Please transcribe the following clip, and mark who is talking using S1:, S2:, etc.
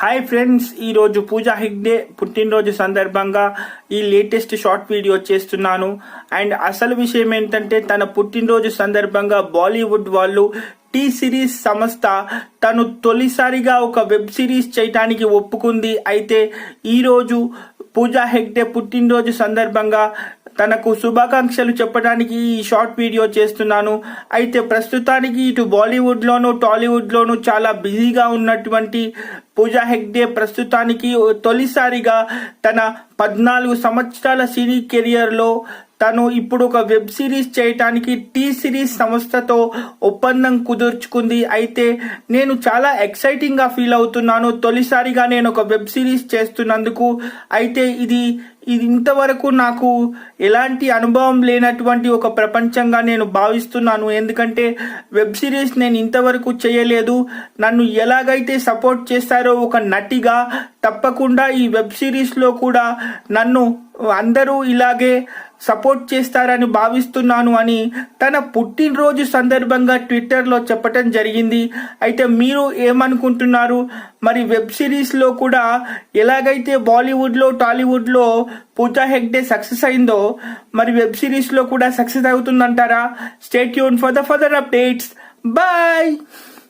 S1: Hi friends, ఈరోజు పూజా హెగ్డే పుట్టినరోజు సందర్భంగా ఈ లేటెస్ట్ షార్ట్ వీడియో చేస్తున్నాను. అండ్ అసలు విషయం ఏంటంటే, తన పుట్టినరోజు సందర్భంగా బాలీవుడ్ వాళ్ళు టీ సిరీస్ సంస్థ తను తొలిసారిగా ఒక వెబ్ సిరీస్ చేయటానికి ఒప్పుకుంది. అయితే ఈరోజు పూజా హెగ్డే పుట్టినరోజు సందర్భంగా తనకు శుభాకాంక్షలు చెప్పడానికి ఈ షార్ట్ వీడియో చేస్తున్నాను. అయితే ప్రస్తుతానికి ఇటు బాలీవుడ్లోను టాలీవుడ్లోను చాలా బిజీగా ఉన్నటువంటి పూజా హెగ్డే ప్రస్తుతానికి తొలిసారిగా తన 14 సంవత్సరాల సినీ కెరియర్లో తను ఇప్పుడు ఒక వెబ్ సిరీస్ చేయటానికి టీ సిరీస్ సంస్థతో ఒప్పందం కుదుర్చుకుంది. అయితే నేను చాలా ఎక్సైటింగ్గా ఫీల్ అవుతున్నాను తొలిసారిగా నేను ఒక వెబ్ సిరీస్ చేస్తున్నందుకు. అయితే ఇది ఇంతవరకు నాకు ఎలాంటి అనుభవం లేనటువంటి ఒక ప్రపంచంగా నేను భావిస్తున్నాను. ఎందుకంటే వెబ్ సిరీస్ నేను ఇంతవరకు చేయలేదు. నన్ను ఎలాగైతే సపోర్ట్ చేస్తారో ఒక నటిగా, తప్పకుండా ఈ వెబ్ సిరీస్లో కూడా నన్ను అందరూ ఇలాగే సపోర్ట్ చేస్తారని భావిస్తున్నాను అని తన పుట్టినరోజు సందర్భంగా ట్విట్టర్లో చెప్పటం జరిగింది. అయితే మీరు ఏమనుకుంటున్నారు? మరి వెబ్ సిరీస్లో కూడా ఎలాగైతే బాలీవుడ్లో టాలీవుడ్లో పూజా హెగ్డే సక్సెస్ అయిందో, మరి వెబ్ సిరీస్లో కూడా సక్సెస్ అవుతుందంటారా? Stay tune for the further updates. Bye.